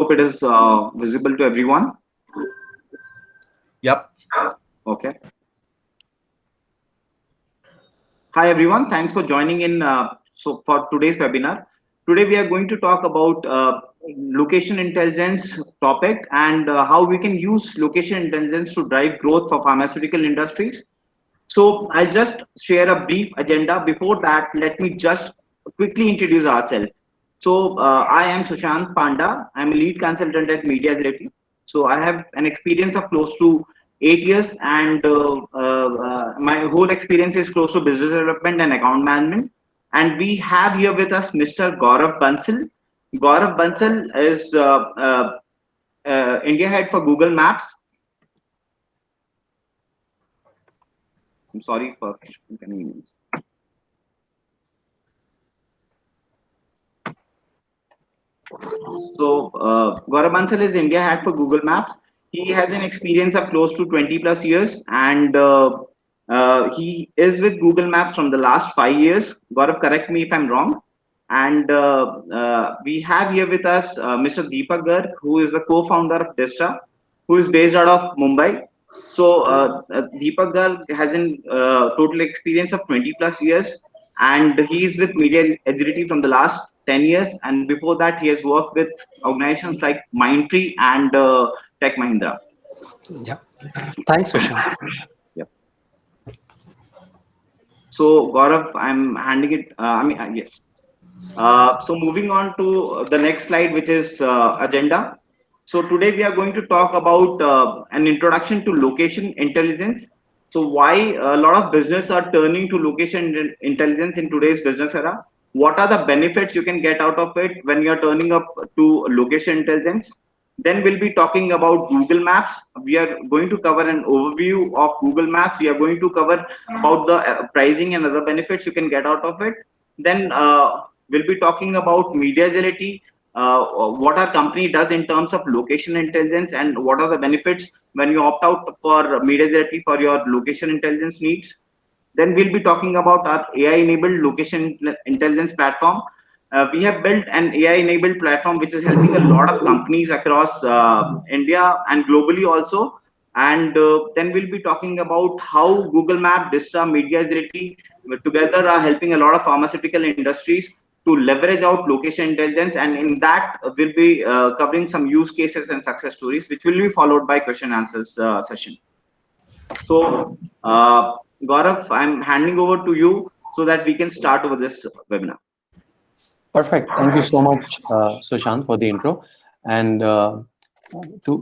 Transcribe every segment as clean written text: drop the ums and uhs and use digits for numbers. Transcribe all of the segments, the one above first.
hope it is visible to everyone. Yep. Okay. Hi everyone. Thanks for joining in. For today's webinar, today we are going to talk about location intelligence topic and how we can use location intelligence to drive growth for pharmaceutical industries. So I'll just share a brief agenda. Before that, let me just quickly introduce ourselves. So I am Sushant Panda. I'm a lead consultant at Media Agility. So I have an experience of close to 8 years, and my whole experience is close to business development and account management. And we have here with us Mr. Gaurav Bansal. Gaurav Bansal is India head for Google Maps. I'm sorry for inconvenience. So Gaurav Bansal is India head for Google Maps. He has an experience of close to 20 plus years, and he is with Google Maps from the last 5 years. Gaurav, correct me if I'm wrong. And we have here with us Mr. Deepak Garg, who is the co-founder of Distra, who is based out of Mumbai. So Deepak Garg has a total experience of 20 plus years, and he is with Media Agility from the last 10 years. And before that, he has worked with organizations like Mindtree and Tech Mahindra. Yeah. Thanks, Sushant. Yep. So Gaurav, I'm handing it. Yes. So moving on to the next slide, which is agenda. So today we are going to talk about an introduction to location intelligence. So why a lot of business are turning to location intelligence in today's business era? What are the benefits you can get out of it when you are turning up to location intelligence? Then we'll be talking about Google Maps. We are going to cover an overview of Google Maps. We are going to cover about the pricing and other benefits you can get out of it. Then we'll be talking about media agility, what our company does in terms of location intelligence, and what are the benefits when you opt out for media agility for your location intelligence needs. Then we'll be talking about our AI-enabled location intelligence platform. We have built an AI-enabled platform which is helping a lot of companies across India and globally also. And then we'll be talking about how Google Map, Distra, Media Agility together are helping a lot of pharmaceutical industries to leverage out location intelligence. And in that, we'll be covering some use cases and success stories, which will be followed by question answers session. So, Gaurav, I'm handing over to you so that we can start over this webinar. Perfect. Thank you so much, Sushant, for the intro. And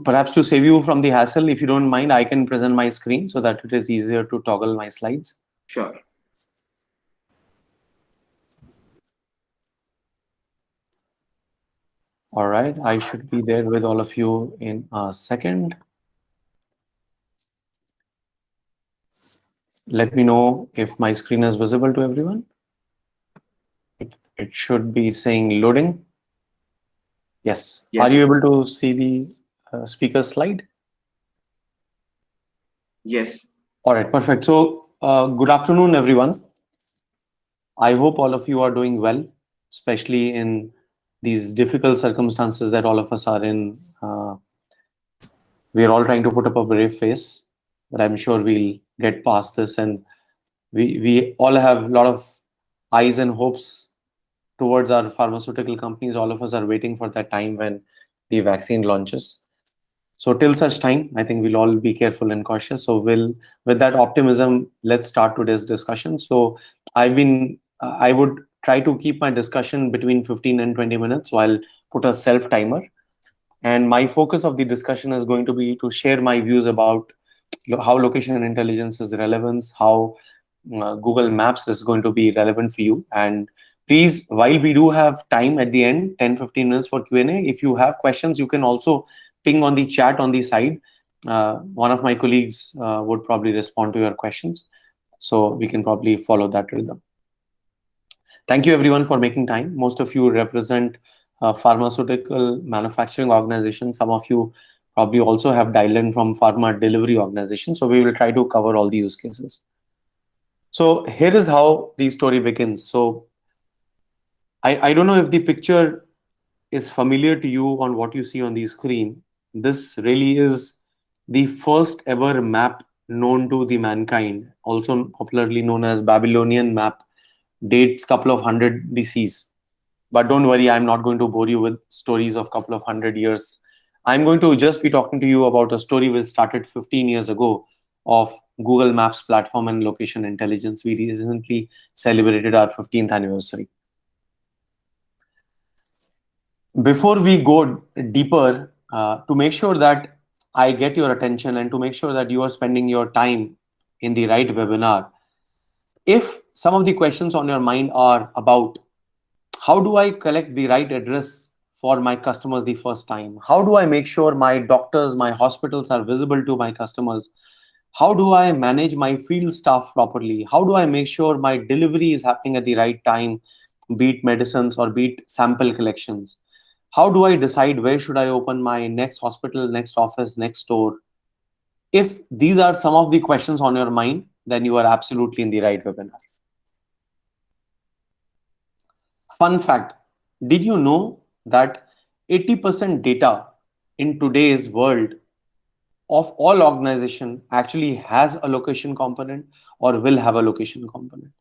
perhaps to save you from the hassle, if you don't mind, I can present my screen so that it is easier to toggle my slides. Sure. All right, I should be there with all of you in a second. Let me know if my screen is visible to everyone. It should be saying loading. Yes. Are you able to see the speaker slide? Yes. All right, perfect. So good afternoon, everyone. I hope all of you are doing well, especially in these difficult circumstances that all of us are in. We are all trying to put up a brave face, but I'm sure we'll get past this. And we all have a lot of eyes and hopes towards our pharmaceutical companies. All of us are waiting for that time when the vaccine launches. So till such time, I think we'll all be careful and cautious. So with that optimism, let's start today's discussion. So I would try to keep my discussion between 15 and 20 minutes. So I'll put a self timer. And my focus of the discussion is going to be to share my views about how location intelligence is relevant, how Google Maps is going to be relevant for you. And please, while we do have time at the end, 10-15 minutes for Q&A, if you have questions, you can also ping on the chat on the side. One of my colleagues would probably respond to your questions. So we can probably follow that rhythm. Thank you everyone for making time. Most of you represent pharmaceutical manufacturing organizations. Some of you probably also have dialed in from pharma delivery organizations. So we will try to cover all the use cases. So here is how the story begins. So I don't know if the picture is familiar to you on what you see on the screen, this really is the first ever map known to the mankind, also popularly known as Babylonian map, dates couple of hundred BCs. But don't worry, I'm not going to bore you with stories of couple of hundred years. I'm going to just be talking to you about a story which started 15 years ago of Google Maps platform and location intelligence. We recently celebrated our 15th anniversary. Before we go deeper, to make sure that I get your attention and to make sure that you are spending your time in the right webinar, if some of the questions on your mind are about how do I collect the right address for my customers the first time? How do I make sure my doctors, my hospitals are visible to my customers? How do I manage my field staff properly? How do I make sure my delivery is happening at the right time, be it medicines or be it sample collections? How do I decide where should I open my next hospital, next office, next store? If these are some of the questions on your mind, then you are absolutely in the right webinar. Fun fact, did you know that 80% data in today's world of all organization actually has a location component or will have a location component?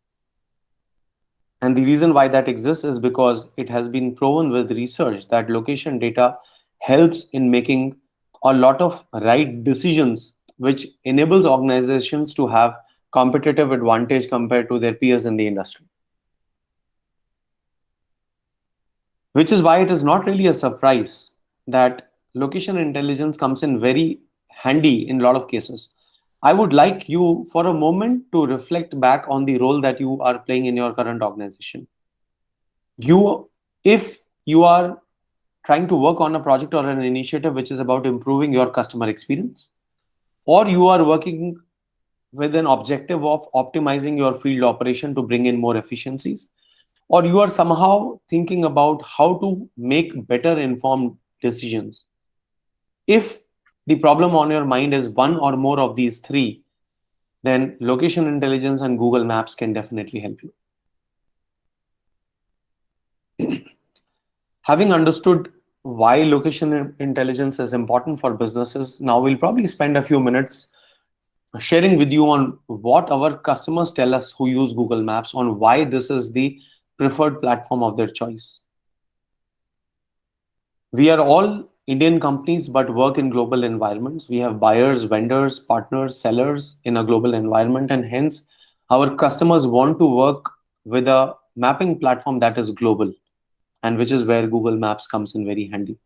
And the reason why that exists is because it has been proven with research that location data helps in making a lot of right decisions, which enables organizations to have competitive advantage compared to their peers in the industry. Which is why it is not really a surprise that location intelligence comes in very handy in a lot of cases. I would like you for a moment to reflect back on the role that you are playing in your current organization. If you are trying to work on a project or an initiative which is about improving your customer experience, or you are working with an objective of optimizing your field operation to bring in more efficiencies, or you are somehow thinking about how to make better informed decisions. If the problem on your mind is one or more of these three, then location intelligence and Google Maps can definitely help you. Having understood why location intelligence is important for businesses, now we'll probably spend a few minutes sharing with you on what our customers tell us who use Google Maps on why this is the preferred platform of their choice. We are all Indian companies but work in global environments. We have buyers, vendors, partners, sellers in a global environment, and hence our customers want to work with a mapping platform that is global, and which is where Google Maps comes in very handy.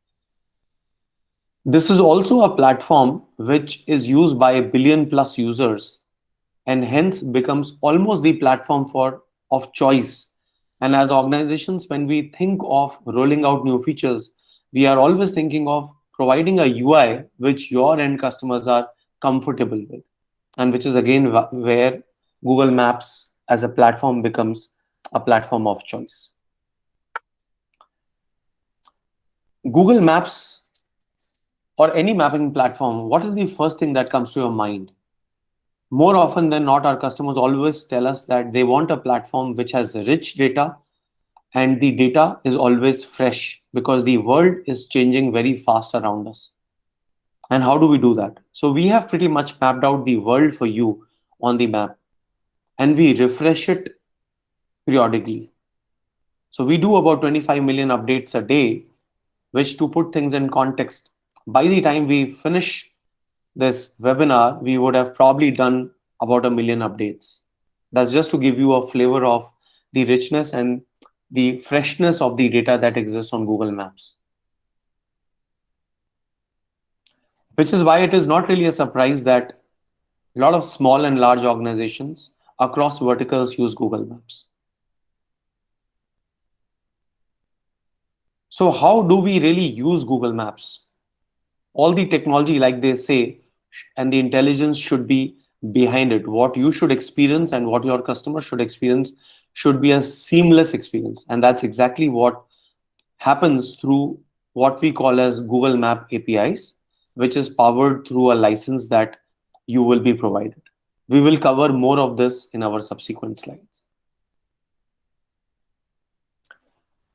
This is also a platform which is used by a billion plus users and hence becomes almost the platform of choice. And as organizations, when we think of rolling out new features, we are always thinking of providing a UI which your end customers are comfortable with, and which is again where Google Maps as a platform becomes a platform of choice. Google Maps or any mapping platform, what is the first thing that comes to your mind? More often than not, our customers always tell us that they want a platform which has rich data, and the data is always fresh because the world is changing very fast around us. And how do we do that? So we have pretty much mapped out the world for you on the map, and we refresh it periodically. So we do about 25 million updates a day, which, to put things in context, by the time we finish this webinar, we would have probably done about 1 million updates. That's just to give you a flavor of the richness and the freshness of the data that exists on Google Maps. Which is why it is not really a surprise that a lot of small and large organizations across verticals use Google Maps. So how do we really use Google Maps? All the technology, like they say, and the intelligence should be behind it. What you should experience and what your customer should experience should be a seamless experience. And that's exactly what happens through what we call as Google Map APIs, which is powered through a license that you will be provided. We will cover more of this in our subsequent slides.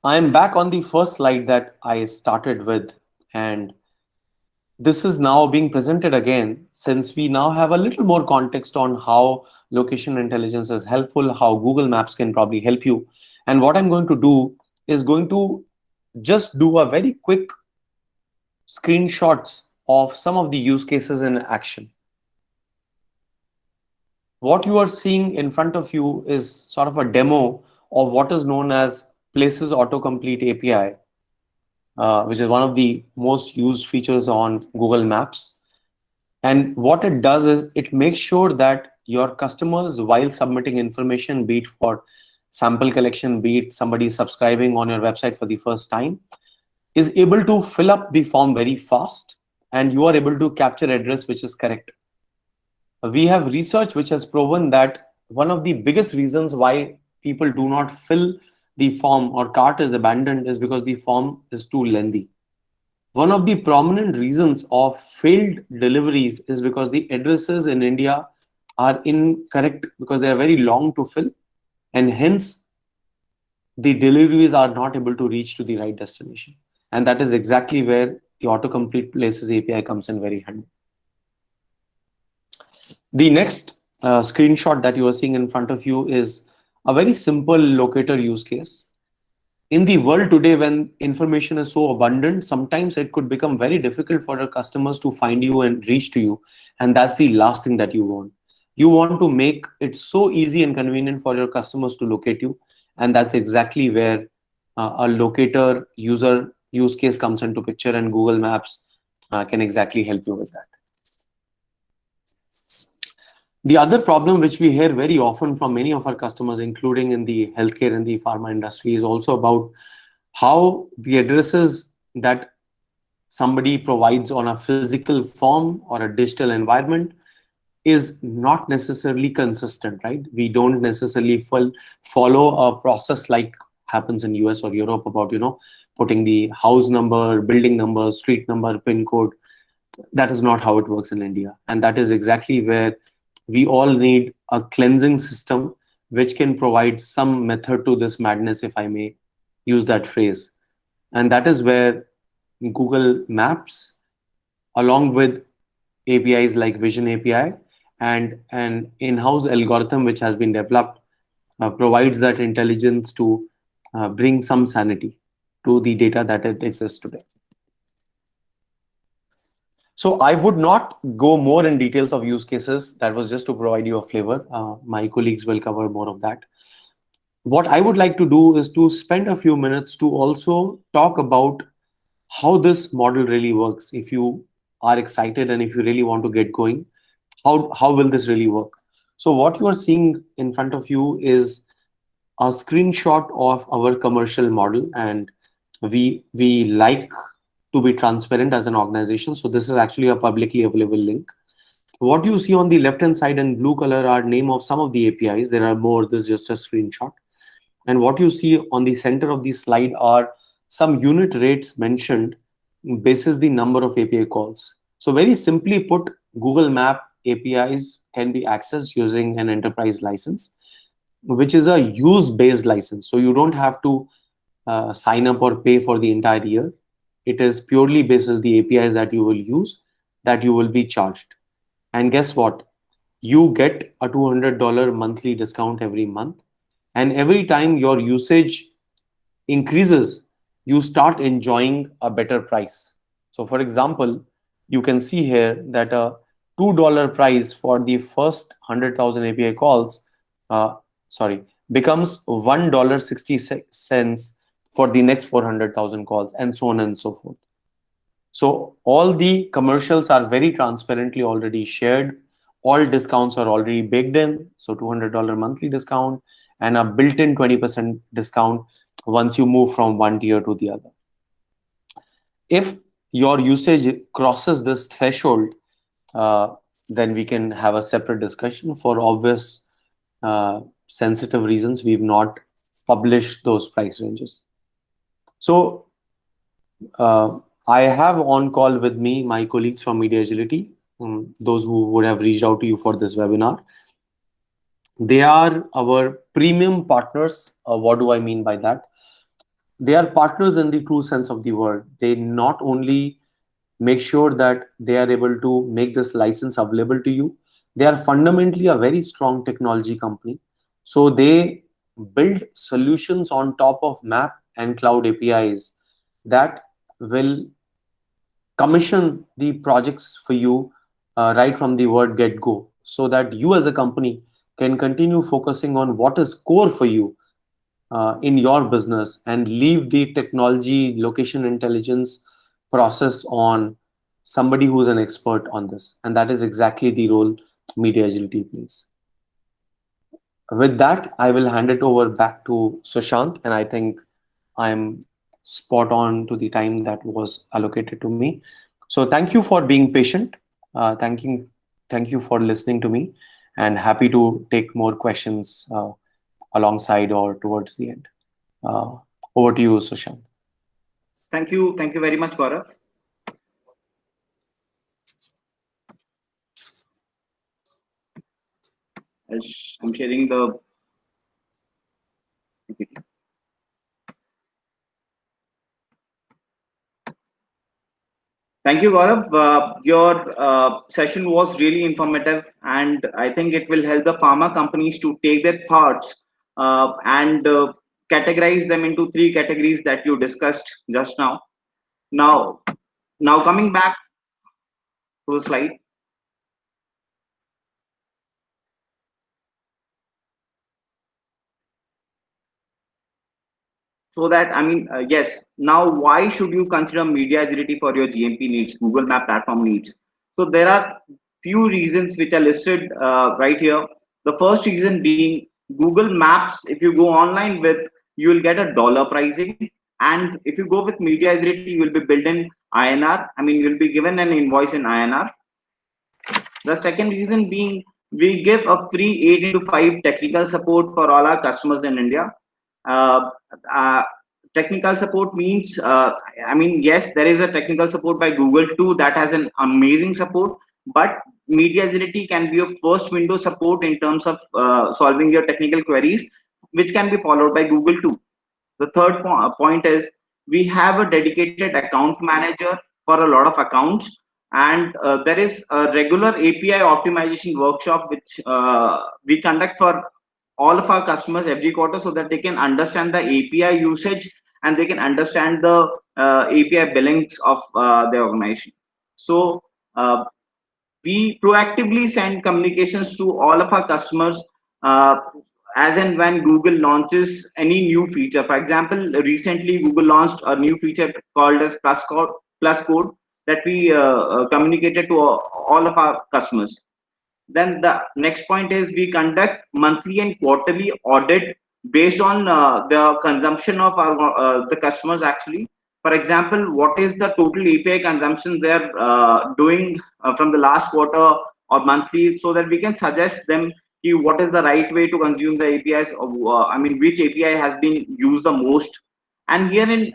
I'm back on the first slide that I started with, and this is now being presented again since we now have a little more context on how location intelligence is helpful, how Google Maps can probably help you. And what I'm going to do is going to just do a very quick screenshots of some of the use cases in action. What you are seeing in front of you is sort of a demo of what is known as Places Autocomplete API, which is one of the most used features on Google Maps. And what it does is it makes sure that your customers, while submitting information, be it for sample collection, be it somebody subscribing on your website for the first time, is able to fill up the form very fast, and you are able to capture address which is correct. We have research which has proven that one of the biggest reasons why people do not fill the form or cart is abandoned is because the form is too lengthy. One of the prominent reasons of failed deliveries is because the addresses in India are incorrect because they are very long to fill, and hence the deliveries are not able to reach to the right destination. And that is exactly where the autocomplete places API comes in very handy. The next screenshot that you are seeing in front of you is a very simple locator use case. In the world today, when information is so abundant, sometimes it could become very difficult for your customers to find you and reach to you. And that's the last thing that you want. You want to make it so easy and convenient for your customers to locate you. And that's exactly where a locator user use case comes into picture, and Google Maps can exactly help you with that. The other problem which we hear very often from many of our customers, including in the healthcare and the pharma industry, is also about how the addresses that somebody provides on a physical form or a digital environment is not necessarily consistent, right? We don't necessarily follow a process like happens in US or Europe about, putting the house number, building number, street number, pin code. That is not how it works in India. And that is exactly where we all need a cleansing system which can provide some method to this madness, if I may use that phrase. And that is where Google Maps, along with APIs like Vision API and an in-house algorithm which has been developed, provides that intelligence to bring some sanity to the data that it exists today. So I would not go more in details of use cases. That was just to provide you a flavor. My colleagues will cover more of that. What I would like to do is to spend a few minutes to also talk about how this model really works. If you are excited and if you really want to get going, how will this really work? So what you are seeing in front of you is a screenshot of our commercial model, and we like to be transparent as an organization. So this is actually a publicly available link. What you see on the left hand side in blue color are name of some of the APIs. There are more. This is just a screenshot. And what you see on the center of the slide are some unit rates mentioned basis the number of API calls. So very simply put, Google Map APIs can be accessed using an enterprise license, which is a use-based license. So you don't have to sign up or pay for the entire year. It is purely basis the APIs that you will use that you will be charged. And guess what? You get a $200 monthly discount every month. And every time your usage increases, you start enjoying a better price. So for example, you can see here that a $2 price for the first 100,000 API calls, becomes $1.60 for the next 400,000 calls, and so on and so forth. So all the commercials are very transparently already shared. All discounts are already baked in. So $200 monthly discount and a built-in 20% discount once you move from one tier to the other. If your usage crosses this threshold, then we can have a separate discussion. For obvious sensitive reasons, we've not published those price ranges. So I have on call with me my colleagues from Media Agility, those who would have reached out to you for this webinar. They are our premium partners. What do I mean by that? they are partners in the true sense of the word. They not only make sure that they are able to make this license available to you, they are fundamentally a very strong technology company. So they build solutions on top of map and cloud APIs that will commission the projects for you right from the word get go, so that you as a company can continue focusing on what is core for you in your business and leave the technology location intelligence process on somebody who's an expert on this. And that is exactly the role Media Agility plays. With that, I will hand it over back to Sushant, and I think I'm spot on to the time that was allocated to me. So thank you for being patient. Thank you for listening to me, and happy to take more questions alongside or towards the end. Uh, Over to you, Sushant. Thank you very much, Gaurav. As I'm sharing the Thank you, Gaurav. Your session was really informative, and I think it will help the pharma companies to take their thoughts and categorize them into three categories that you discussed just now. Now, now coming back to the slide. So that yes. Now, why should you consider Media Agility for your GMP needs, Google Map platform needs? So there are few reasons which are listed right here. The first reason being Google Maps. If you go online with, you will get a dollar pricing, and if you go with Media Agility, you will be billed in INR. You will be given an invoice in INR. The second reason being we give a free 8 into 5 technical support for all our customers in India. Uh, uh, Technical support means, yes, there is a technical support by Google too that has an amazing support, but Media Agility can be a first window support in terms of solving your technical queries, which can be followed by Google too. The third point is we have a dedicated account manager for a lot of accounts, and there is a regular API optimization workshop which we conduct for all of our customers every quarter, so that they can understand the API usage and they can understand the API billings of the organization. So uh, we proactively send communications to all of our customers uh, as and when Google launches any new feature. For example, recently Google launched a new feature called as plus code that we communicated to all of our customers. Then the next point is we conduct monthly and quarterly audit based on the consumption of our the customers actually. For example, what is the total API consumption they're doing from the last quarter or monthly, so that we can suggest them what is the right way to consume the APIs. Which API has been used the most. And here in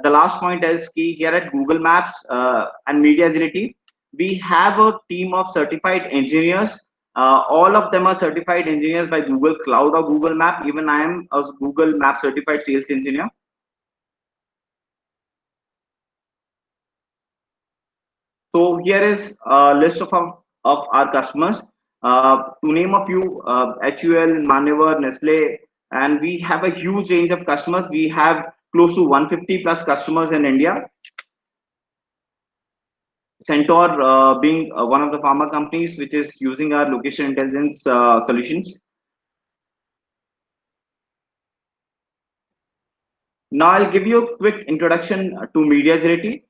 the last point is key here at Google Maps and Media Agility, we have a team of certified engineers. All of them are certified engineers by Google Cloud or Google Map. Even I am a Google Map certified sales engineer. So here is a list of our customers. To name a few, HUL, Maneuver, Nestle, and we have a huge range of customers. We have close to 150 plus customers in India. Centaur being one of the pharma companies which is using our location intelligence solutions. Now I'll give you a quick introduction to Media Agility.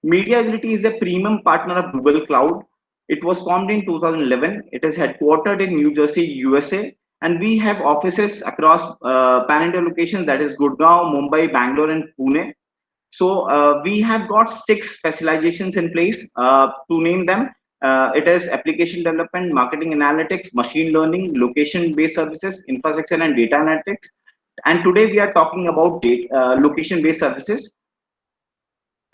Media Agility is a premium partner of Google Cloud. It was formed in 2011. It is headquartered in New Jersey, USA, and we have offices across pan-India locations, that is Gurgaon, Mumbai, Bangalore, and Pune. So we have got 6 specializations in place. To name them, it is application development, marketing analytics, machine learning, location-based services, infrastructure, and data analytics. And today we are talking about location-based services.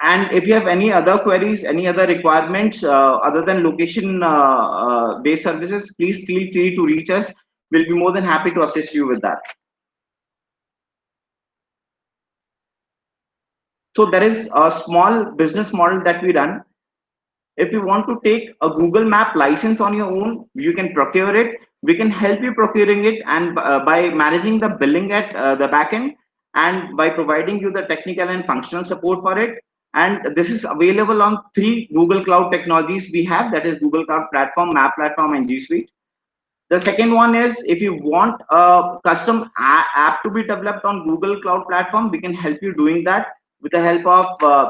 And if you have any other queries, any other requirements other than location-based services, please feel free to reach us. We'll be more than happy to assist you with that. So there is a small business model that we run. If you want to take a Google Map license on your own, you can procure it. We can help you procuring it, and by managing the billing at the backend, and by providing you the technical and functional support for it. And this is available on three Google Cloud technologies we have, that is Google Cloud Platform, Map Platform, and G Suite. The second one is, if you want a custom app to be developed on Google Cloud Platform, we can help you doing that with the help of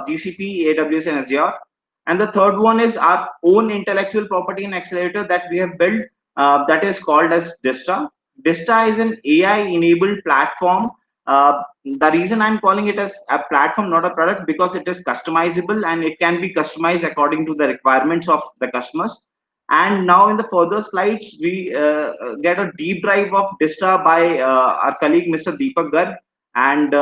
GCP, AWS, and Azure. And the third one is our own intellectual property and accelerator that we have built, that is called as Dista. Dista is an AI-enabled platform. The reason I'm calling it as a platform, not a product, because it is customizable and it can be customized according to the requirements of the customers. And now in the further slides, we get a deep dive of Dista by our colleague, Mr. Deepak Garg, and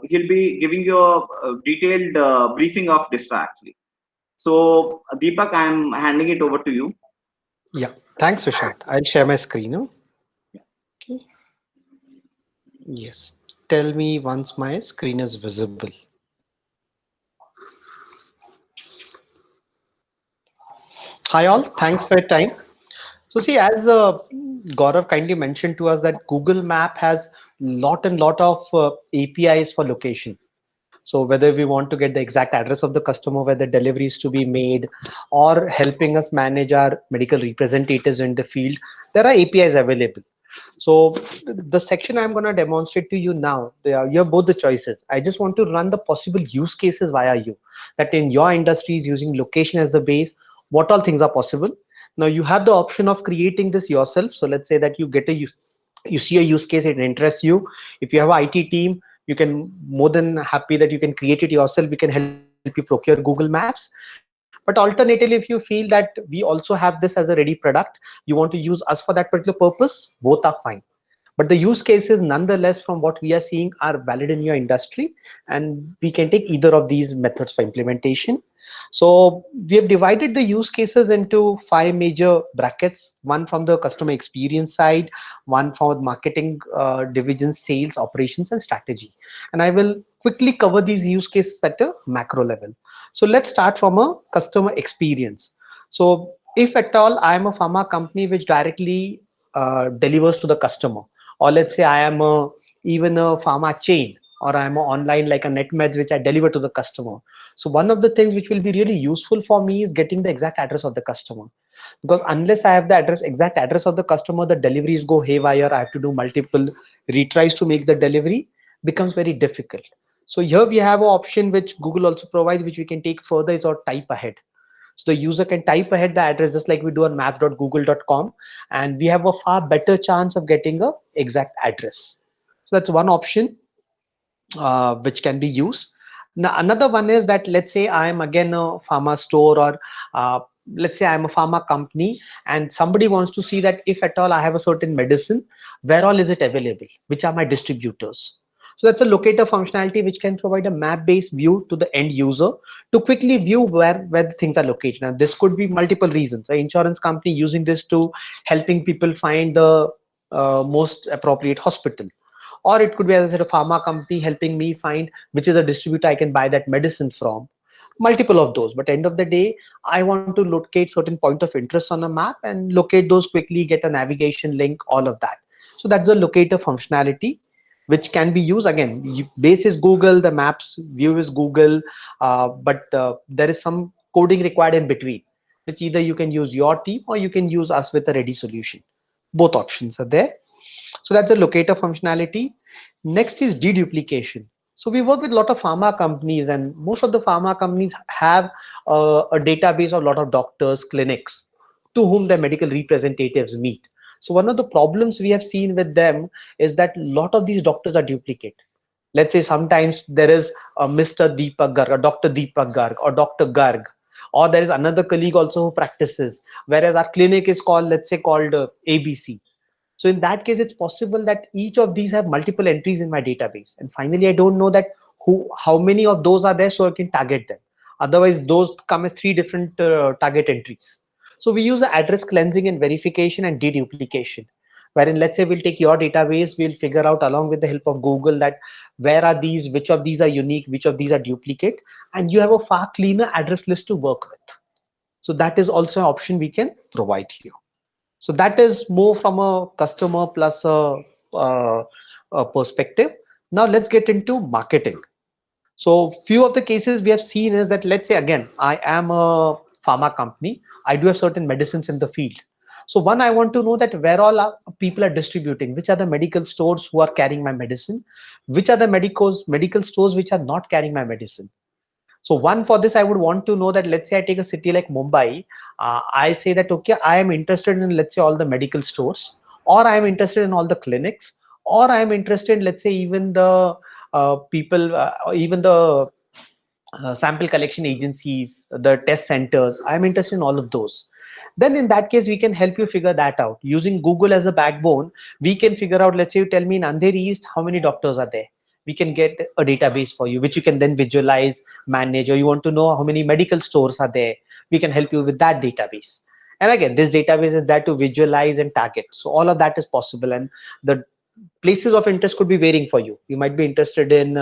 he'll be giving you a detailed briefing of Dista actually. So, Deepak, I'm handing it over to you. Yeah, thanks, Vishant. I'll share my screen now. Okay. Yes. Tell me once my screen is visible. Hi all, thanks for your time. So see, as Gaurav kindly mentioned to us that Google Map has lot of APIs for location. So whether we want to get the exact address of the customer where the delivery is to be made, or helping us manage our medical representatives in the field, there are APIs available. So the section I'm going to demonstrate to you now, you have both the choices. I just want to run the possible use cases via you, that in your industries using location as the base, what all things are possible. Now you have the option of creating this yourself. So let's say that you see a use case, it interests you. If you have an IT team, you can more than happy that you can create it yourself. We can help you procure Google Maps. But alternatively, if you feel that we also have this as a ready product, you want to use us for that particular purpose, both are fine. But the use cases nonetheless from what we are seeing are valid in your industry, and we can take either of these methods for implementation. So we have divided the use cases into 5 major brackets: one from the customer experience side, one for marketing division, sales, operations, and strategy. And I will quickly cover these use cases at a macro level. So let's start from a customer experience. So if at all I am a pharma company which directly delivers to the customer, or let's say I am even a pharma chain, or I am online like a NetMeds which I deliver to the customer. So one of the things which will be really useful for me is getting the exact address of the customer, because unless I have the exact address of the customer, the deliveries go haywire. I have to do multiple retries to make the delivery, becomes very difficult. So here we have an option which Google also provides, which we can take further, is our type ahead. So the user can type ahead the address just like we do on maps.google.com, and we have a far better chance of getting a exact address. So that's one option which can be used. Now another one is that, let's say I am again a pharma store, or let's say I'm a pharma company, and somebody wants to see that if at all I have a certain medicine, where all is it available, which are my distributors. So that's a locator functionality which can provide a map-based view to the end user to quickly view where the things are located. Now this could be multiple reasons. An insurance company using this to helping people find the most appropriate hospital, or it could be, as I said, a pharma company helping me find which is a distributor I can buy that medicine from. Multiple of those, but end of the day, I want to locate certain point of interest on a map and locate those quickly, get a navigation link, all of that. So that's the locator functionality which can be used. Again, base is Google, the maps view is Google, but there is some coding required in between, which either you can use your team or you can use us with a ready solution. Both options are there. So that's the locator functionality. Next is deduplication. So we work with a lot of pharma companies, and most of the pharma companies have a database of a lot of doctors, clinics, to whom their medical representatives meet. So one of the problems we have seen with them is that a lot of these doctors are duplicate. Let's say sometimes there is a Mr. Deepak Garg, or Dr. Deepak Garg, or Dr. Garg, or there is another colleague also who practices, whereas our clinic is called, let's say, called ABC. So in that case, it's possible that each of these have multiple entries in my database. And finally, I don't know that how many of those are there, so I can target them. Otherwise, those come as 3 different target entries. So we use the address cleansing and verification and deduplication. wherein let's say we'll take your database, we'll figure out along with the help of Google that where are these, which of these are unique, which of these are duplicate, and you have a far cleaner address list to work with. So that is also an option we can provide you. So that is more from a customer plus a perspective. Now let's get into marketing. So few of the cases we have seen is that, let's say again, I am a pharma company. I do have certain medicines in the field. So one, I want to know that where all people are distributing, which are the medical stores who are carrying my medicine, which are the medical stores which are not carrying my medicine. So one, for this, I would want to know that, let's say I take a city like Mumbai, I say that, okay, I am interested in, let's say, all the medical stores, or I am interested in all the clinics, or I am interested in, let's say, even the people, even the sample collection agencies, the test centers. I'm interested in all of those. Then in that case, we can help you figure that out. Using Google as a backbone, we can figure out, let's say you tell me in Andheri East, how many doctors are there? We can get a database for you, which you can then visualize, manage, or you want to know how many medical stores are there. We can help you with that database. And again, this database is there to visualize and target. So all of that is possible. And the places of interest could be varying for you. You might be interested in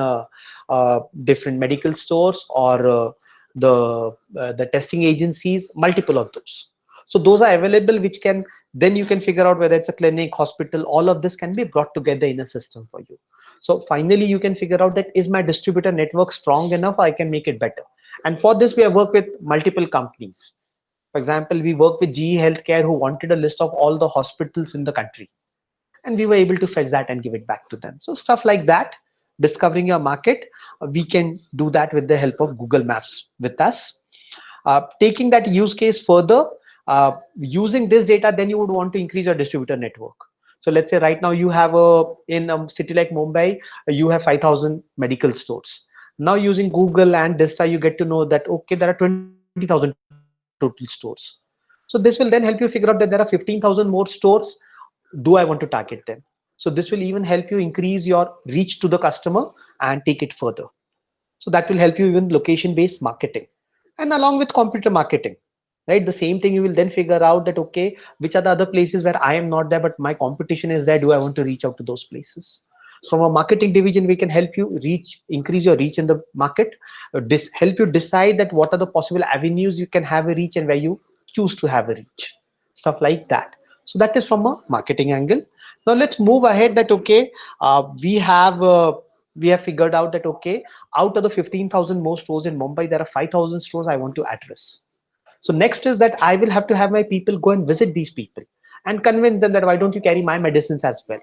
different medical stores or the testing agencies, multiple of those. So those are available, which can then you can figure out whether it's a clinic, hospital. All of this can be brought together in a system for you. So finally, you can figure out that is my distributor network strong enough, I can make it better. And for this, we have worked with multiple companies. For example, we worked with GE Healthcare, who wanted a list of all the hospitals in the country, and we were able to fetch that and give it back to them. So stuff like that, discovering your market, we can do that with the help of Google Maps with us. Taking that use case further, using this data, then you would want to increase your distributor network. So let's say right now you have in a city like Mumbai, you have 5,000 medical stores. Now using Google and Dista, you get to know that, okay, there are 20,000 total stores. So this will then help you figure out that there are 15,000 more stores. Do I want to target them? So this will even help you increase your reach to the customer and take it further. So that will help you even location-based marketing, and along with computer marketing, right? The same thing, you will then figure out that, okay, which are the other places where I am not there, but my competition is there. Do I want to reach out to those places? So from a marketing division, we can help you increase your reach in the market, help you decide that what are the possible avenues you can have a reach and where you choose to have a reach, stuff like that. So that is from a marketing angle. Now let's move ahead that, okay, we have figured out that, okay, out of the 15,000 more stores in Mumbai, there are 5,000 stores I want to address. So next is that I will have to have my people go and visit these people and convince them that, why don't you carry my medicines as well?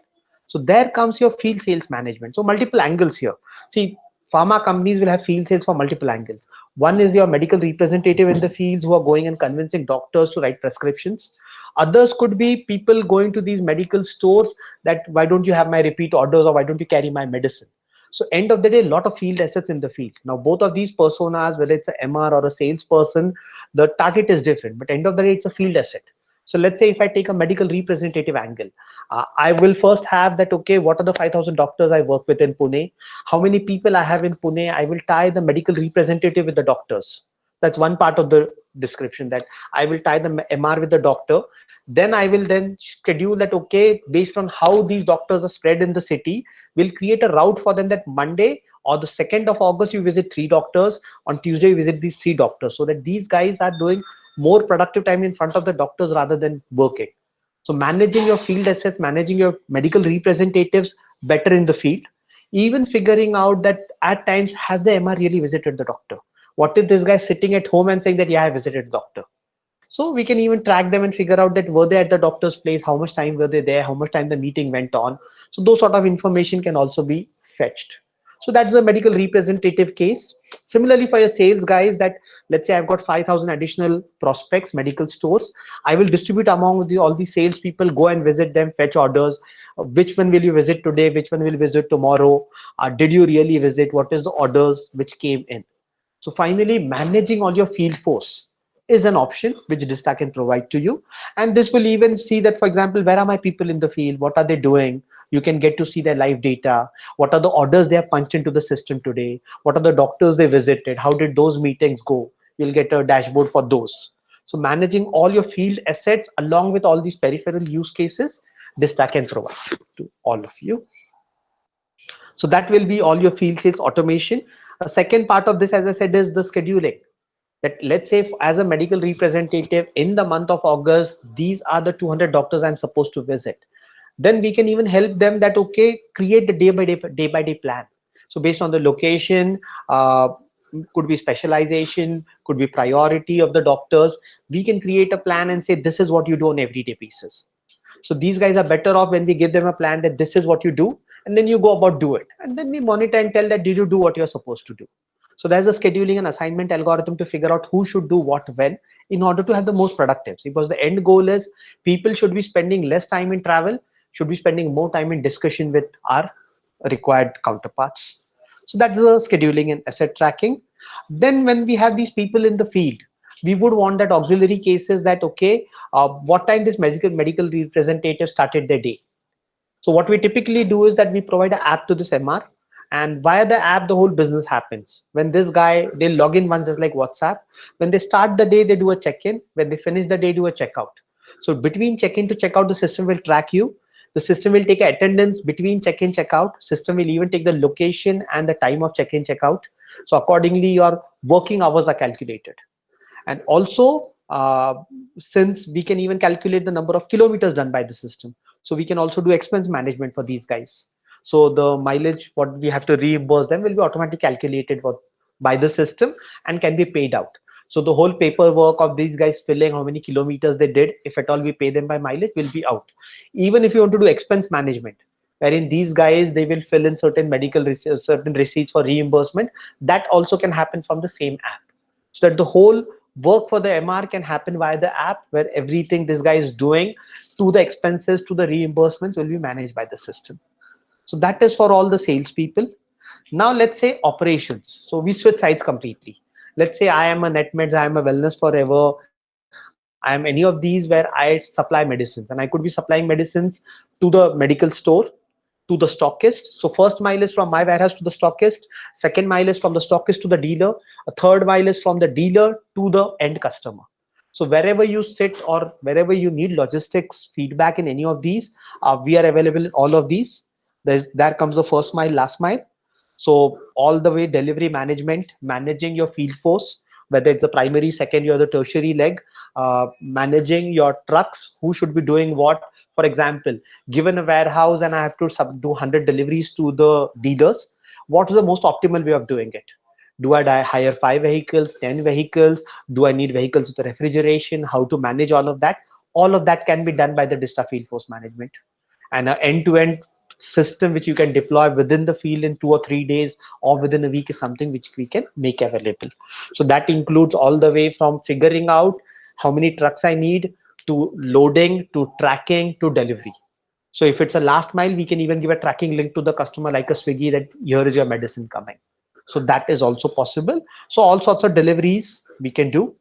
So there comes your field sales management. So multiple angles here. See, pharma companies will have field sales for multiple angles. One is your medical representative in the fields who are going and convincing doctors to write prescriptions. Others could be people going to these medical stores that, why don't you have my repeat orders, or why don't you carry my medicine? So end of the day, a lot of field assets in the field. Now, both of these personas, whether it's a MR or a salesperson, the target is different, but end of the day, it's a field asset. So let's say if I take a medical representative angle, I will first have that, okay, what are the 5,000 doctors I work with in Pune? How many people I have in Pune? I will tie the medical representative with the doctors. That's one part of the description, that I will tie the MR with the doctor. Then I will then schedule that, okay, based on how these doctors are spread in the city, we'll create a route for them that Monday or the 2nd of August, you visit 3 doctors. On Tuesday, you visit these 3 doctors, so that these guys are doing more productive time in front of the doctors rather than working. So managing your field assets, managing your medical representatives better in the field, even figuring out that at times, has the MR really visited the doctor? What if this guy is sitting at home and saying that, yeah, I visited the doctor? So we can even track them and figure out that, were they at the doctor's place? How much time were they there? How much time the meeting went on? So those sort of information can also be fetched. So that's the medical representative case. Similarly, for your sales guys, that let's say I've got 5,000 additional prospects, medical stores. I will distribute among all the sales people, go and visit them, fetch orders. Which one will you visit today? Which one will visit tomorrow? Did you really visit? What is the orders which came in? So finally, managing all your field force is an option which Dista can provide to you. And this will even see that, for example, where are my people in the field? What are they doing? You can get to see their live data. What are the orders they have punched into the system today? What are the doctors they visited? How did those meetings go? You'll get a dashboard for those. So managing all your field assets along with all these peripheral use cases, Dista can provide to all of you. So that will be all your field sales automation. A second part of this, as I said, is the scheduling. That let's say as a medical representative in the month of August, these are the 200 doctors I'm supposed to visit. Then we can even help them that, okay, create the day by day plan. So based on the location, could be specialization, could be priority of the doctors, we can create a plan and say, this is what you do on everyday basis. So these guys are better off when we give them a plan that this is what you do, and then you go about do it. And then we monitor and tell that, did you do what you're supposed to do? So there's a scheduling and assignment algorithm to figure out who should do what when in order to have the most productive. Because the end goal is people should be spending less time in travel, should be spending more time in discussion with our required counterparts. So that's the scheduling and asset tracking. Then when we have these people in the field, we would want that auxiliary cases that, okay, what time this medical representative started their day. So what we typically do is that we provide an app to this MR, and via the app, the whole business happens. When this guy, they log in once, just like WhatsApp. When they start the day, they do a check-in. When they finish the day, do a checkout. So between check-in to checkout, the system will track you. The system will take attendance between check-in, checkout. System will even take the location and the time of check-in, checkout. So accordingly, your working hours are calculated. And also, since we can even calculate the number of kilometers done by the system, so we can also do expense management for these guys. So the mileage, what we have to reimburse them, will be automatically calculated by the system and can be paid out. So the whole paperwork of these guys filling how many kilometers they did, if at all we pay them by mileage, will be out. Even if you want to do expense management, wherein these guys, they will fill in certain medical receipts, certain receipts for reimbursement, that also can happen from the same app. So that the whole work for the MR can happen via the app, where everything this guy is doing, to the expenses, to the reimbursements, will be managed by the system. So that is for all the salespeople. Now let's say operations. So we switch sides completely. Let's say I am a NetMeds, I am a Wellness Forever, I am any of these where I supply medicines, and I could be supplying medicines to the medical store, to the stockist. So first mile is from my warehouse to the stockist, second mile is from the stockist to the dealer, a third mile is from the dealer to the end customer. So wherever you sit or wherever you need logistics feedback in any of these, we are available in all of these. There comes the first mile, last mile. So all the way delivery management, managing your field force, whether it's the primary, secondary, or the tertiary leg, managing your trucks, who should be doing what. For example, given a warehouse and I have to do 100 deliveries to the dealers, what is the most optimal way of doing it? Do I hire 5 vehicles, 10 vehicles? Do I need vehicles with refrigeration? How to manage all of that? All of that can be done by the Dista Field Force Management. And an end-to-end system which you can deploy within the field in 2 or 3 days or within a week is something which we can make available. So that includes all the way from figuring out how many trucks I need, to loading, to tracking, to delivery. So if it's a last mile, we can even give a tracking link to the customer like a Swiggy, that here is your medicine coming. So that is also possible. So all sorts of deliveries we can do.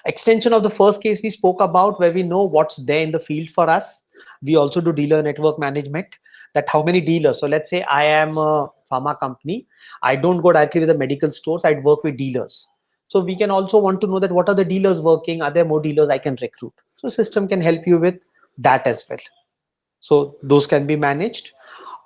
Extension of the first case we spoke about, where we know what's there in the field for us. We also do dealer network management, that how many dealers. So let's say I am a pharma company. I don't go directly with the medical stores. I'd work with dealers. So we can also want to know that what are the dealers working? Are there more dealers I can recruit? So system can help you with that as well. So those can be managed.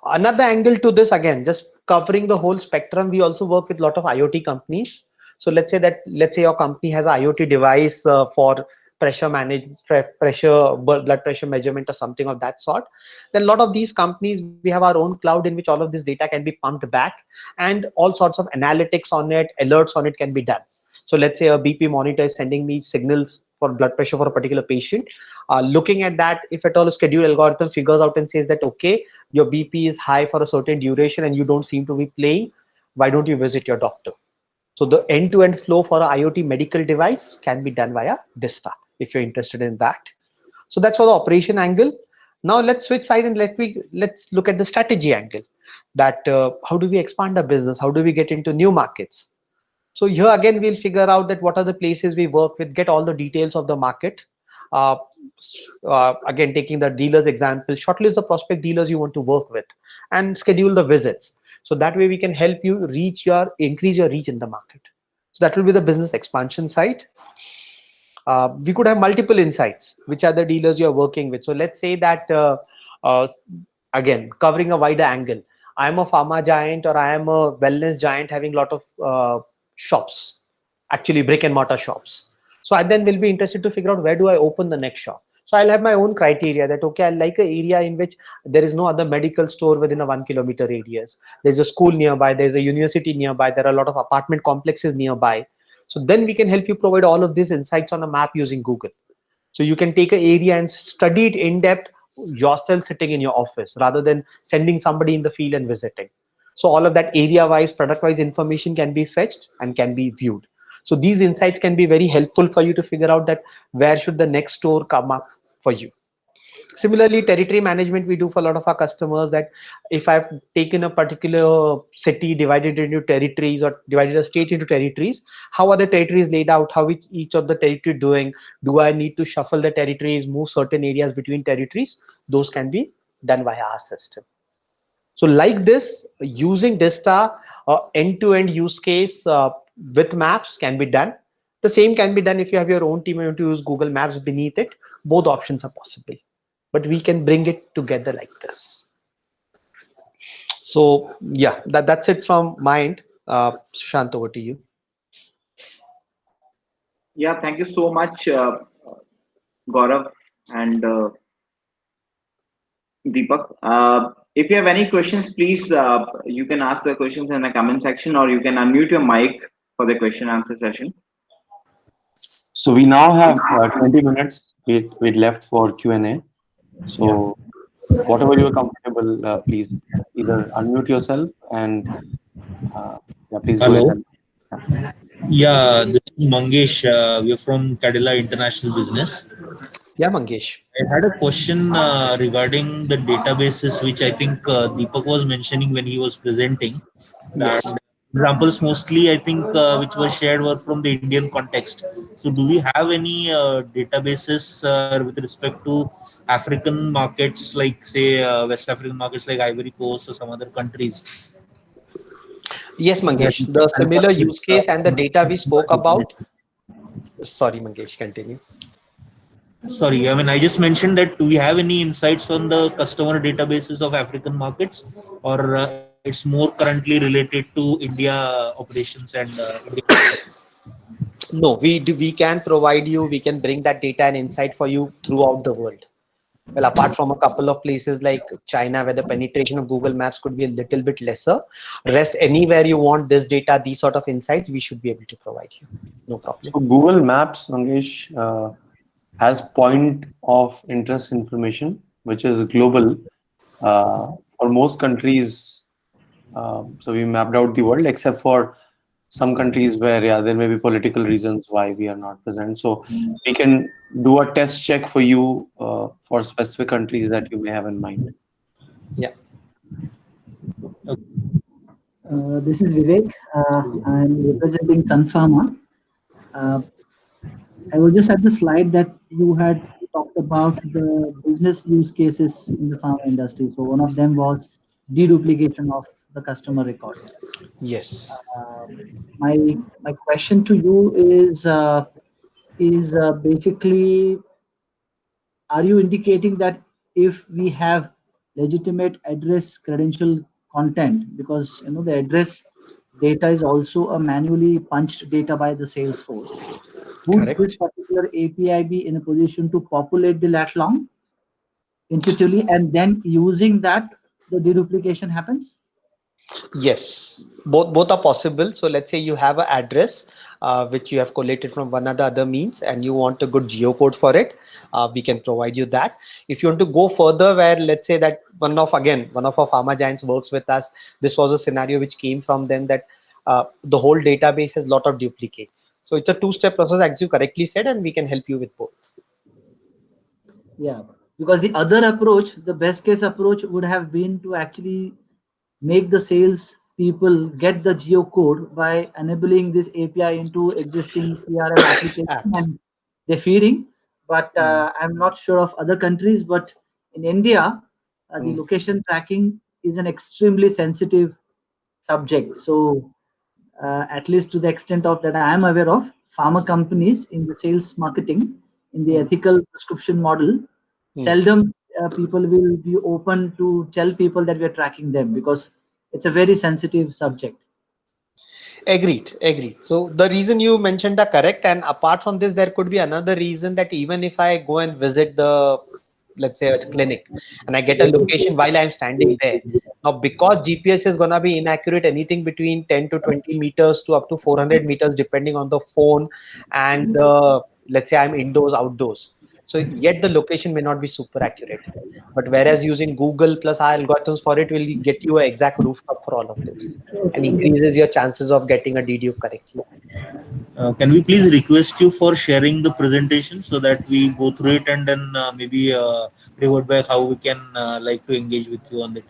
Another angle to this, again, just covering the whole spectrum, we also work with a lot of IoT companies. So let's say your company has an IoT device for blood pressure measurement or something of that sort. Then a lot of these companies, we have our own cloud in which all of this data can be pumped back, and all sorts of analytics on it, alerts on it can be done. So let's say a BP monitor is sending me signals for blood pressure for a particular patient. Looking at that, if at all a schedule algorithm figures out and says that, okay, your BP is high for a certain duration and you don't seem to be playing, why don't you visit your doctor? So the end-to-end flow for an IoT medical device can be done via Dista, if you're interested in that. So that's for the operation angle. Now let's switch side and let's look at the strategy angle. That how do we expand our business? How do we get into new markets? So here again, we'll figure out that what are the places we work with, get all the details of the market. Again, taking the dealers example, shortlist the prospect dealers you want to work with and schedule the visits. So that way we can help you increase your reach in the market. So that will be the business expansion side. We could have multiple insights. Which are the dealers you're working with? So let's say that uh, again, covering a wider angle, I am a pharma giant or I am a wellness giant having a lot of shops, actually brick and mortar shops. So I then will be interested to figure out where do I open the next shop. So I'll have my own criteria that, okay, I like an area in which there is no other medical store within a 1 kilometer radius. There's a school nearby, there's a university nearby, there are a lot of apartment complexes nearby. So then we can help you provide all of these insights on a map using Google. So you can take an area and study it in depth yourself sitting in your office rather than sending somebody in the field and visiting. So all of that area wise, product wise information can be fetched and can be viewed. So these insights can be very helpful for you to figure out that where should the next store come up for you. Similarly, territory management we do for a lot of our customers, that if I've taken a particular city, divided into territories or divided a state into territories, how are the territories laid out? How is each of the territory doing? Do I need to shuffle the territories, move certain areas between territories? Those can be done via our system. So like this, using Dista, end-to-end use case with maps can be done. The same can be done if you have your own team and you want to use Google Maps beneath it. Both options are possible, but we can bring it together like this. So yeah, that's it from my end. Sushant, over to you. Yeah, thank you so much, Gaurav and Deepak. If you have any questions, please you can ask the questions in the comment section, or you can unmute your mic for the question answer session. So we now have 20 minutes with left for Q&A. So whatever you're comfortable, please either unmute yourself and yeah, please go Hello. ahead. Yeah, this is Mangesh. We're from Cadilla International Business. Yeah, Mangesh. I had a question regarding the databases, which I think Deepak was mentioning when he was presenting. That Yes. examples mostly, I think, which were shared were from the Indian context. So, do we have any databases with respect to African markets, like say West African markets like Ivory Coast or some other countries? Yes, Mangesh. The similar use case and the data we spoke about. Sorry, Mangesh, continue. Sorry, I mean, I just mentioned that do we have any insights on the customer databases of African markets, or it's more currently related to India operations and India market? No, we do. We can provide you. We can bring that data and insight for you throughout the world. Well, apart from a couple of places like China, where the penetration of Google Maps could be a little bit lesser, rest anywhere you want this data, these sort of insights, we should be able to provide you. No problem. So Google Maps, Mangesh, has point of interest information, which is global for most countries. So we mapped out the world, except for some countries where there may be political reasons why we are not present. So we can do a test check for you for specific countries that you may have in mind. Yeah. This is Vivek. I'm representing Sun Pharma. I was just at the slide that you had talked about the business use cases in the pharma industry. So one of them was deduplication of the customer records. Yes. My question to you is basically, are you indicating that if we have legitimate address credential content, because the address data is also a manually punched data by the Salesforce, would Correct. this particular API be in a position to populate the lat long intuitively, and then using that the deduplication happens? Yes, both are possible. So let's say you have an address which you have collated from one or the other means, and you want a good geocode for it. We can provide you that. If you want to go further, where let's say that one of our pharma giants works with us, this was a scenario which came from them, that the whole database has a lot of duplicates. So it's a two-step process, as you correctly said, and we can help you with both. Yeah, because the other approach, the best case approach, would have been to actually make the sales people get the geocode by enabling this API into existing CRM application App. and they're feeding. But I'm not sure of other countries, but in India, the location tracking is an extremely sensitive subject. So at least to the extent of that I am aware of, pharma companies in the sales marketing, in the ethical prescription model, seldom people will be open to tell people that we are tracking them, because it's a very sensitive subject. Agreed. So the reason you mentioned are correct, and apart from this, there could be another reason that even if I go and visit the, let's say, a clinic, and I get a location while I'm standing there, now because GPS is gonna be inaccurate, anything between 10 to 20 meters to up to 400 meters, depending on the phone and the, let's say I'm indoors, outdoors. So yet the location may not be super accurate. But whereas using Google plus our algorithms for it will get you an exact rooftop for all of this and increases your chances of getting a dedupe correctly. Can we please request you for sharing the presentation so that we go through it and then maybe revert back how we can like to engage with you on that.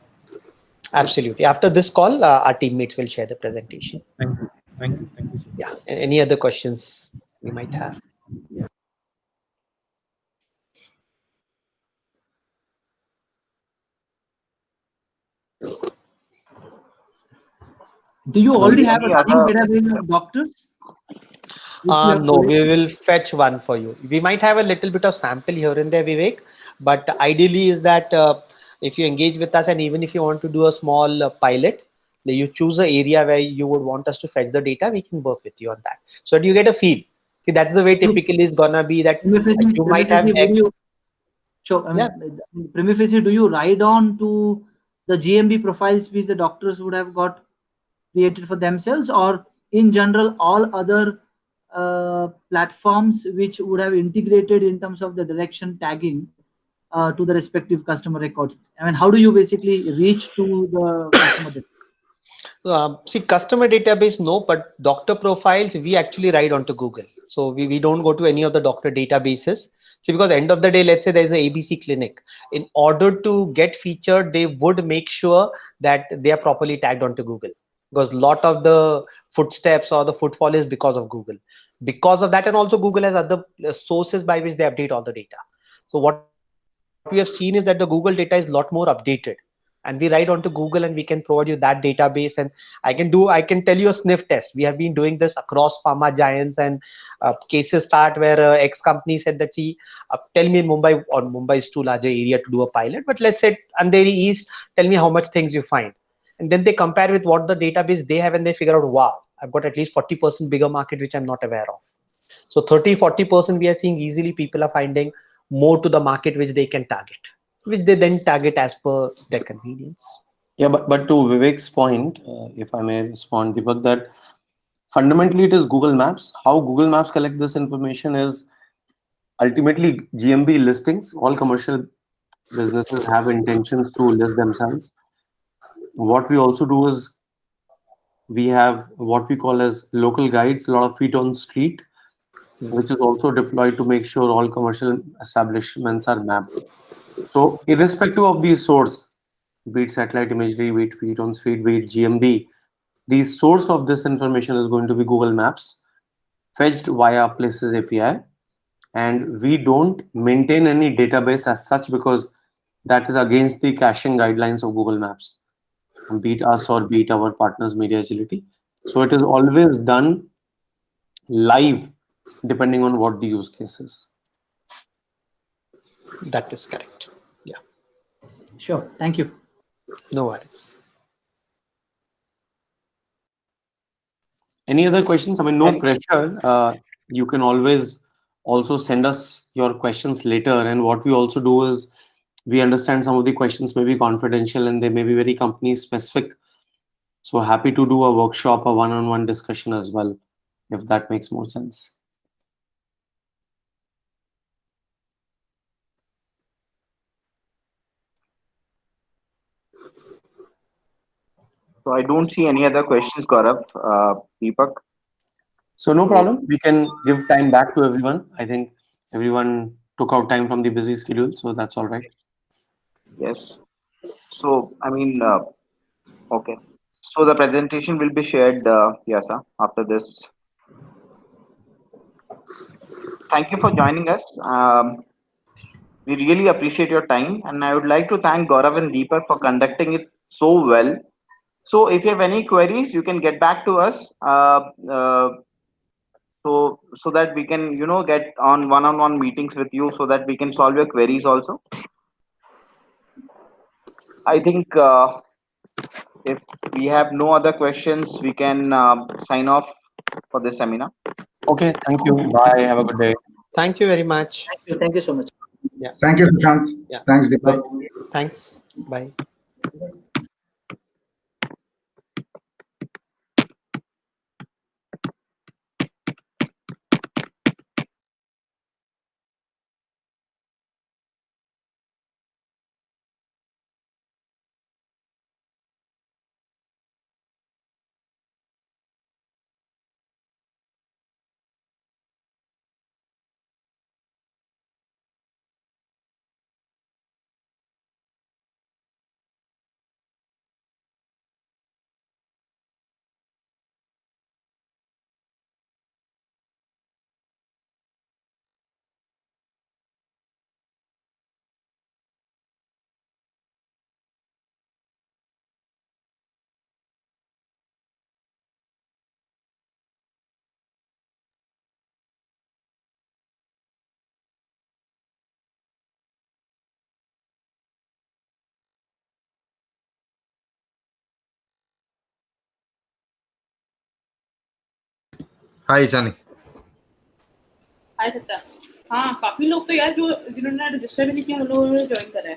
Absolutely. After this call, our teammates will share the presentation. Thank you. Thank you. Thank you so much. Yeah. Any other questions we might have? Do you already have a Any running other? database of doctors? Which you have No, we collected? will fetch one for you. We might have a little bit of sample here and there, Vivek, but ideally is that if you engage with us and even if you want to do a small pilot, you choose an area where you would want us to fetch the data, we can work with you on that. So that you get a feel. See, that's the way typically is gonna be that you might have. Sure. Yeah. Prima facie, do you ride on to the GMB profiles which the doctors would have got created for themselves, or in general all other platforms which would have integrated in terms of the direction tagging to the respective customer records? I mean, how do you basically reach to the customer data? See, customer database, no, but doctor profiles, we actually write onto Google. So we don't go to any of the doctor databases. See, because end of the day, let's say there's a ABC clinic. In order to get featured, they would make sure that they are properly tagged onto Google. Because a lot of the footsteps or the footfall is because of Google. Because of that, and also Google has other sources by which they update all the data. So what we have seen is that the Google data is a lot more updated. And we write onto Google and we can provide you that database. And I can tell you a sniff test. We have been doing this across pharma giants, and cases start where X company said that, see, tell me in Mumbai, or Mumbai is too large an area to do a pilot, but let's say Andheri East, tell me how much things you find. And then they compare with what the database they have and they figure out, wow, I've got at least 40% bigger market, which I'm not aware of. So 30-40% we are seeing easily people are finding more to the market which they can target, which they then target as per their convenience. Yeah, but to Vivek's point, if I may respond, Deepak, that fundamentally it is Google Maps. How Google Maps collect this information is ultimately GMB listings. All commercial businesses have intentions to list themselves. What we also do is we have what we call as local guides, a lot of feet on street, which is also deployed to make sure all commercial establishments are mapped. So irrespective of the source, be it satellite imagery, be it feet on street, be it GMB, the source of this information is going to be Google Maps, fetched via Places API. And we don't maintain any database as such, because that is against the caching guidelines of Google Maps, be it us or be it our partners, Media Agility. So it is always done live, depending on what the use case is. That is correct. Yeah. Sure. Thank you. No worries. Any other questions? I mean, no pressure. You can always also send us your questions later. And what we also do is we understand some of the questions may be confidential and they may be very company specific. So happy to do a workshop, a one-on-one discussion as well, if that makes more sense. So I don't see any other questions, Gaurav, Deepak. So no problem. We can give time back to everyone. I think everyone took out time from the busy schedule, so that's all right. Yes. So, I mean, okay. So the presentation will be shared, Yasa, after this. Thank you for joining us. We really appreciate your time, and I would like to thank Gaurav and Deepak for conducting it so well. So if you have any queries, you can get back to us. so that we can get on one-on-one meetings with you, so that we can solve your queries also. I think if we have no other questions, we can sign off for this seminar. Okay, thank you. Bye. Have a good day. Thank you very much. Thank you so much. Thank you, Sushant. Yeah. Thanks, Bye. Deepak. Thanks. Bye. Hi, Chani. हाय सच्चा। हाँ काफी लोग तो यार जो जिन्होंने register भी नहीं किया उन लोगों ने ज्वाइन करा है।